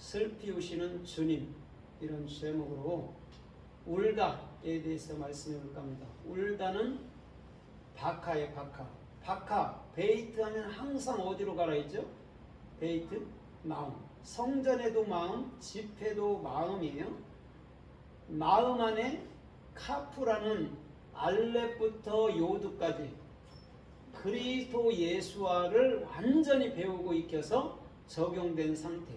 슬피 우시는 주님, 이런 제목으로 울다에 대해서 말씀해 볼까 합니다. 울다는 박하의 박하. 박하, 베이트 하면 항상 어디로 가라 했죠? 베이트, 마음. 성전에도 마음, 집회도 마음이에요. 마음 안에 카프라는 알렙부터 요드까지 그리스도 예수화를 완전히 배우고 익혀서 적용된 상태,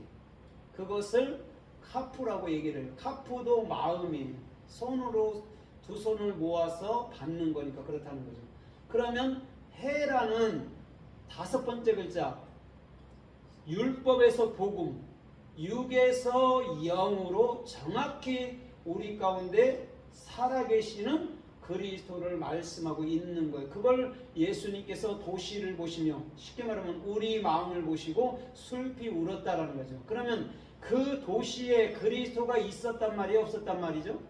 그것을 카프라고 얘기를 해요. 카프도 마음이에요. 손으로 두 손을 모아서 받는 거니까 그렇다는 거죠. 그러면 해라는 다섯 번째 글자, 율법에서 복음, 육에서 영으로 정확히 우리 가운데 살아계시는 그리스도를 말씀하고 있는 거예요. 그걸 예수님께서 도시를 보시며, 쉽게 말하면 우리 마음을 보시고 슬피 울었다라는 거죠. 그러면 그 도시에 그리스도가 있었단 말이에요, 없었단 말이죠?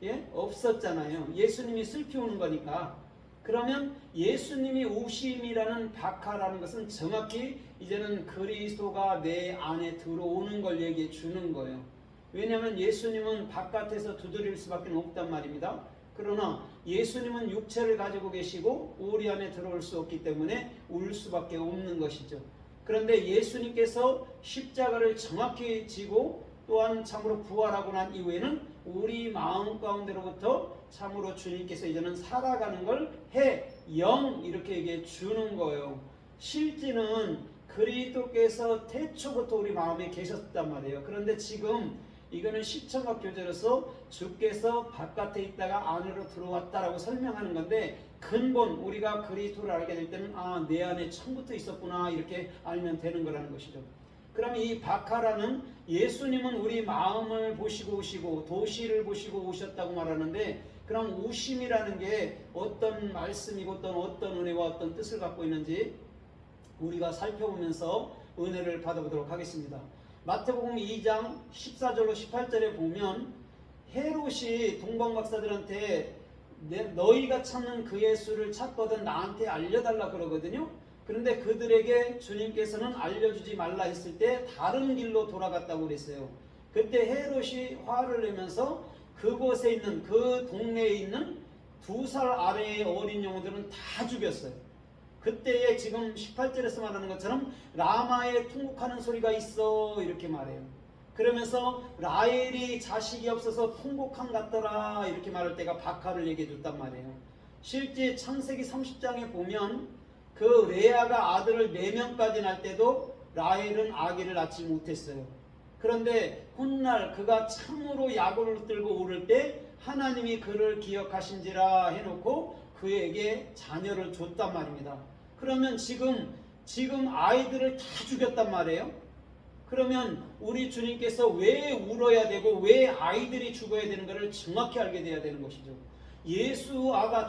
예? 없었잖아요. 예수님이 슬피 우는 거니까. 그러면 예수님이 우심이라는 박하라는 것은 정확히 이제는 그리스도가 내 안에 들어오는 걸 얘기해 주는 거예요. 왜냐하면 예수님은 바깥에서 두드릴 수밖에 없단 말입니다. 그러나 예수님은 육체를 가지고 계시고 우리 안에 들어올 수 없기 때문에 울 수밖에 없는 것이죠. 그런데 예수님께서 십자가를 정확히 지고 또한 참으로 부활하고 난 이후에는 우리 마음 가운데로부터 참으로 주님께서 이제는 살아가는 걸 해, 영 이렇게 얘기해 주는 거예요. 실제는 그리스도께서 태초부터 우리 마음에 계셨단 말이에요. 그런데 지금 이거는 시청각 교재로서 주께서 바깥에 있다가 안으로 들어왔다라고 설명하는 건데, 근본 우리가 그리스도를 알게 될 때는 내 안에 처음부터 있었구나 이렇게 알면 되는 거라는 것이죠. 그러면 이 박하라는, 예수님은 우리 마음을 보시고 오시고 도시를 보시고 오셨다고 말하는데, 그럼 우심이라는 게 어떤 말씀이고 어떤 은혜와 어떤 뜻을 갖고 있는지 우리가 살펴보면서 은혜를 받아보도록 하겠습니다. 마태복음 2장 14절로 18절에 보면 헤롯이 동방박사들한테 너희가 찾는 그 예수를 찾거든 나한테 알려달라 그러거든요. 그런데 그들에게 주님께서는 알려주지 말라 했을 때 다른 길로 돌아갔다고 그랬어요. 그때 헤롯이 화를 내면서 그곳에 있는, 그 동네에 있는 2살 아래의 어린 영혼들은 다 죽였어요. 그때에 지금 18절에서 말하는 것처럼 라마에 통곡하는 소리가 있어 이렇게 말해요. 그러면서 라헬이 자식이 없어서 통곡한 같더라 이렇게 말할 때가 박하를 얘기해 줬단 말이에요. 실제 창세기 30장에 보면 그 레아가 아들을 4명까지 낳을 때도 라헬은 아기를 낳지 못했어요. 그런데 훗날 그가 참으로 약을 들고 오를 때 하나님이 그를 기억하신지라 해놓고 그에게 자녀를 줬단 말입니다. 그러면 지금 아이들을 다 죽였단 말이에요. 그러면 우리 주님께서 왜 울어야 되고 왜 아이들이 죽어야 되는 것을 정확히 알게 돼야 되는 것이죠. 예수가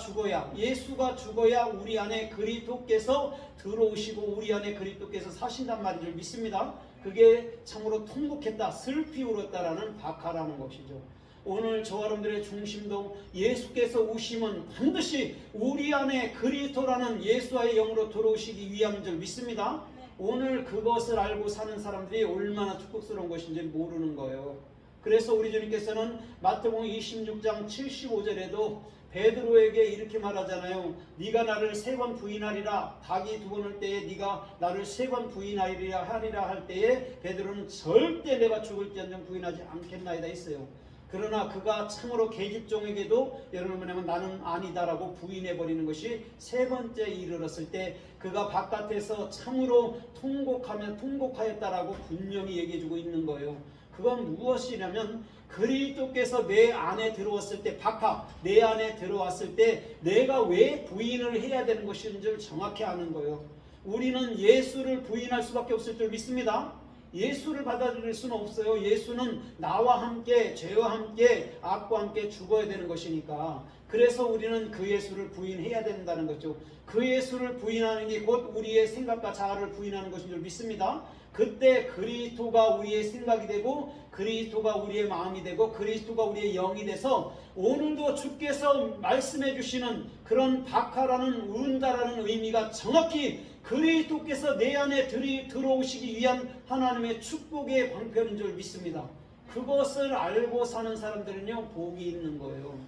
죽어야 우리 안에 그리스도께서 들어오시고 우리 안에 그리스도께서 사신단 말인 줄 믿습니다. 그게 참으로 통곡했다, 슬피 울었다라는 박하라는 것이죠. 오늘 저와 여러분들의 중심도 예수께서 오시면 반드시 우리 안에 그리스도라는 예수와의 영으로 들어오시기 위함인 줄 믿습니다. 오늘 그것을 알고 사는 사람들이 얼마나 축복스러운 것인지 모르는 거예요. 그래서 우리 주님께서는 마태복음 26장 75절에도 베드로에게 이렇게 말하잖아요. 네가 나를 3번 부인하리라. 닭이 2번 올 때에 네가 나를 3번 부인하리라 할 때에 베드로는 절대 내가 죽을지언정 부인하지 않겠나이다 했어요. 그러나 그가 참으로 계집종에게도 여러분 뭐냐면 나는 아니다라고 부인해버리는 것이 3번째 이르렀을 때 그가 바깥에서 참으로 통곡하였다라고 분명히 얘기해주고 있는 거예요. 그건 무엇이냐면 그리스도께서 내 안에 들어왔을 때, 박하 내 안에 들어왔을 때 내가 왜 부인을 해야 되는 것인지를 정확히 아는 거예요. 우리는 예수를 부인할 수밖에 없을 줄 믿습니다. 예수를 받아들일 수는 없어요. 예수는 나와 함께, 죄와 함께, 악과 함께 죽어야 되는 것이니까. 그래서 우리는 그 예수를 부인해야 된다는 거죠. 그 예수를 부인하는 게 곧 우리의 생각과 자아를 부인하는 것인 줄 믿습니다. 그때 그리스도가 우리의 생각이 되고 그리스도가 우리의 마음이 되고 그리스도가 우리의 영이 돼서 오늘도 주께서 말씀해 주시는 그런 박하라는 운다라는 의미가 정확히 그리스도께서 내 안에 들어오시기 위한 하나님의 축복의 방편인 줄 믿습니다. 그것을 알고 사는 사람들은요, 복이 있는 거예요.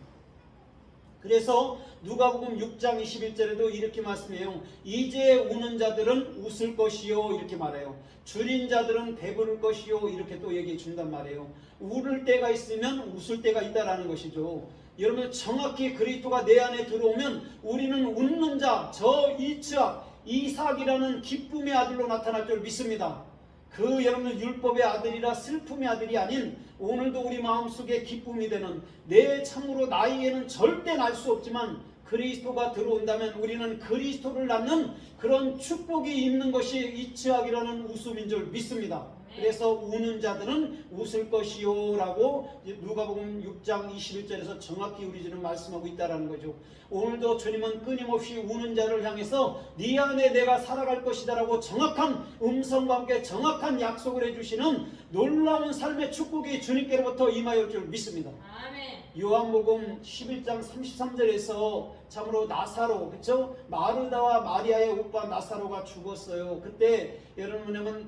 그래서 누가복음 6장 21절에도 이렇게 말씀해요. 이제 우는 자들은 웃을 것이요, 이렇게 말해요. 줄인 자들은 배부를 것이요, 이렇게 또 얘기해 준단 말이에요. 울을 때가 있으면 웃을 때가 있다라는 것이죠. 여러분, 정확히 그리스도가 내 안에 들어오면 우리는 웃는 자, 저 이삭이라는 기쁨의 아들로 나타날 줄 믿습니다. 그 여러분 율법의 아들이라 슬픔의 아들이 아닌 오늘도 우리 마음속에 기쁨이 되는, 내 참으로 나이에는 절대 날 수 없지만 그리스도가 들어온다면 우리는 그리스도를 낳는 그런 축복이 있는 것이 이츠학이라는 웃음인 줄 믿습니다. 그래서 우는 자들은 웃을 것이요 라고 누가복음 6장 21절에서 정확히 우리 주는 말씀하고 있다는 거죠. 오늘도 주님은 끊임없이 우는 자를 향해서 네 안에 내가 살아갈 것이다 라고 정확한 음성과 함께 정확한 약속을 해주시는 놀라운 삶의 축복이 주님께로부터 임하여 줄 믿습니다. 아멘. 요한복음 11장 33절에서 참으로 나사로, 그렇죠? 마르다와 마리아의 오빠 나사로가 죽었어요. 그때 여러분은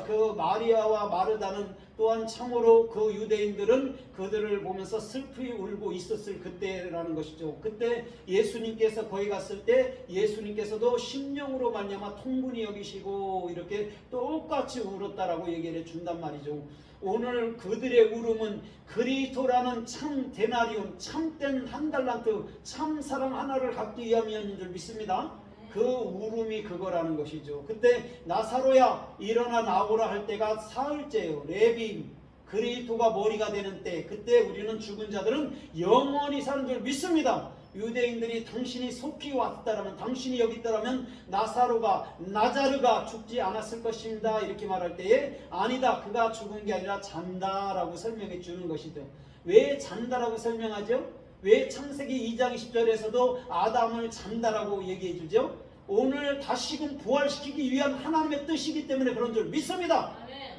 그 마리아와 마르다는 또한 참으로 그 유대인들은 그들을 보면서 슬프게 울고 있었을 그때라는 것이죠. 그때 예수님께서 거기 갔을 때 예수님께서도 심령으로 말미암아 통분히 여기시고 이렇게 똑같이 울었다라고 얘기를 해준단 말이죠. 오늘 그들의 울음은 그리스도라는 참 데나리온, 참된 한 달란트, 참 사랑 하나를 갖기 위함이었는 줄 믿습니다. 그 울음이 그거라는 것이죠. 그때 나사로야 일어나 나오라 할 때가 사흘째요. 레비임, 그리스도가 머리가 되는 때, 그때 우리는 죽은 자들은 영원히 사는 줄 믿습니다. 유대인들이 당신이 속히 왔다라면, 당신이 여기 있다라면 나자르가 죽지 않았을 것입니다 이렇게 말할 때에 아니다, 그가 죽은 게 아니라 잔다라고 설명해 주는 것이죠. 왜 잔다라고 설명하죠? 왜 창세기 2장 20절에서도 아담을 잔다라고 얘기해 주죠? 오늘 다시금 부활시키기 위한 하나님의 뜻이기 때문에 그런 줄 믿습니다.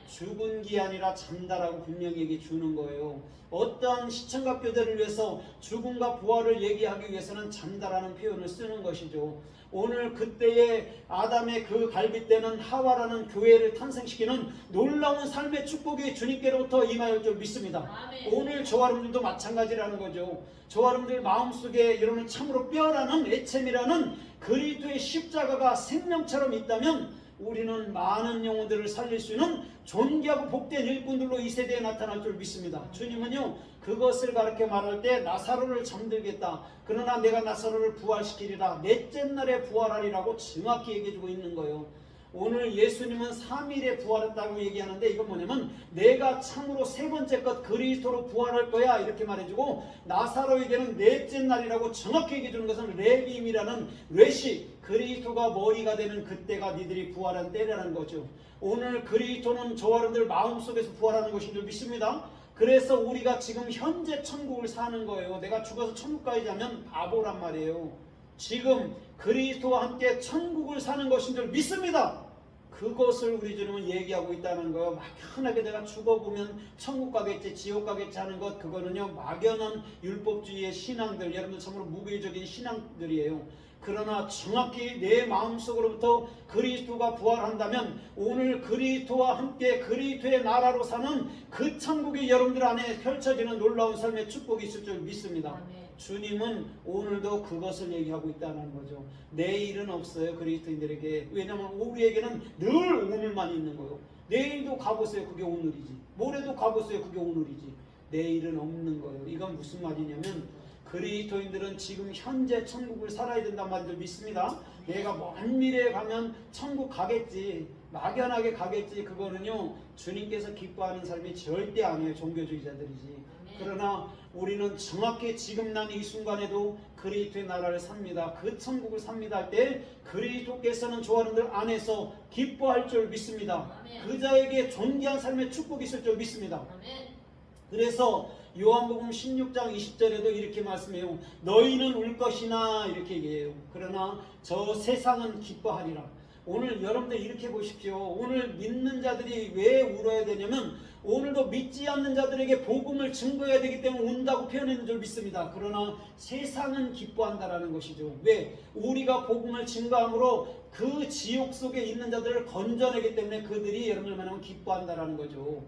죽은 게 아니라 잔다라고 분명히 얘기해 주는 거예요. 어떠한 시청각 교대를 위해서 죽음과 부활을 얘기하기 위해서는 잔다라는 표현을 쓰는 것이죠. 오늘 그때의 아담의 그 갈빗대는 하와라는 교회를 탄생시키는 놀라운 삶의 축복이 주님께로부터 임하여 줄 믿습니다. 아멘. 오늘 저와 여러분들도 마찬가지라는 거죠. 저와 여러분들 마음속에 여러분 참으로 뼈라는 애챔이라는 그리스도의 십자가가 생명처럼 있다면 우리는 많은 영혼들을 살릴 수 있는 존귀하고 복된 일꾼들로 이 세대에 나타날 줄 믿습니다. 주님은요, 그것을 가르쳐 말할 때 나사로를 잠들겠다, 그러나 내가 나사로를 부활시키리라, 넷째 날에 부활하리라고 정확히 얘기해주고 있는 거예요. 오늘 예수님은 3일에 부활했다고 얘기하는데 이건 뭐냐면 내가 참으로 세 번째 것 그리스도로 부활할 거야 이렇게 말해주고, 나사로에게는 넷째 날이라고 정확히 얘기해주는 것은 레비임이라는 렛이 그리스도가 머리가 되는 그때가 니들이 부활한 때라는 거죠. 오늘 그리스도는 저와 여러분들 마음속에서 부활하는 것인 줄 믿습니다. 그래서 우리가 지금 현재 천국을 사는 거예요. 내가 죽어서 천국 가야자면 바보란 말이에요. 지금 그리스도와 함께 천국을 사는 것인 줄 믿습니다. 그것을 우리 주님은 얘기하고 있다는 거예요. 막연하게 내가 죽어보면 천국 가겠지, 지옥 가겠지 하는 것, 그거는요 막연한 율법주의의 신앙들, 여러분 참으로 무교적인 신앙들이에요. 그러나 정확히 내 마음속으로부터 그리스도가 부활한다면 오늘 그리스도와 함께 그리스도의 나라로 사는 그 천국이 여러분들 안에 펼쳐지는 놀라운 삶의 축복이 있을 줄 믿습니다. 아멘. 주님은 오늘도 그것을 얘기하고 있다는 거죠. 내일은 없어요, 그리스도인들에게. 왜냐하면 우리에게는 늘 오늘만 있는 거예요. 내일도 가보세요, 그게 오늘이지. 모레도 가보세요, 그게 오늘이지. 내일은 없는 거예요. 이건 무슨 말이냐면 그리스도인들은 지금 현재 천국을 살아야 된단 말을 믿습니다. 내가 먼 미래에 가면 천국 가겠지, 막연하게 가겠지, 그거는요 주님께서 기뻐하는 삶이 절대 아니에요. 종교주의자들이지. 그러나 우리는 정확히 지금 난 이 순간에도 그리스도의 나라를 삽니다, 그 천국을 삽니다 할 때 그리스도께서는 저와 여러분들 안에서 기뻐할 줄 믿습니다. 아멘. 그 자에게 존귀한 삶의 축복이 있을 줄 믿습니다. 아멘. 그래서 요한복음 16장 20절에도 이렇게 말씀해요. 너희는 울 것이나 이렇게 얘기해요. 그러나 저 세상은 기뻐하리라. 오늘 여러분들 이렇게 보십시오. 오늘 믿는 자들이 왜 울어야 되냐면 오늘도 믿지 않는 자들에게 복음을 증거해야 되기 때문에 운다고 표현했는 줄 믿습니다. 그러나 세상은 기뻐한다라는 것이죠. 왜? 우리가 복음을 증거함으로 그 지옥 속에 있는 자들을 건져내기 때문에 그들이 여러분을 만나면 기뻐한다라는 거죠.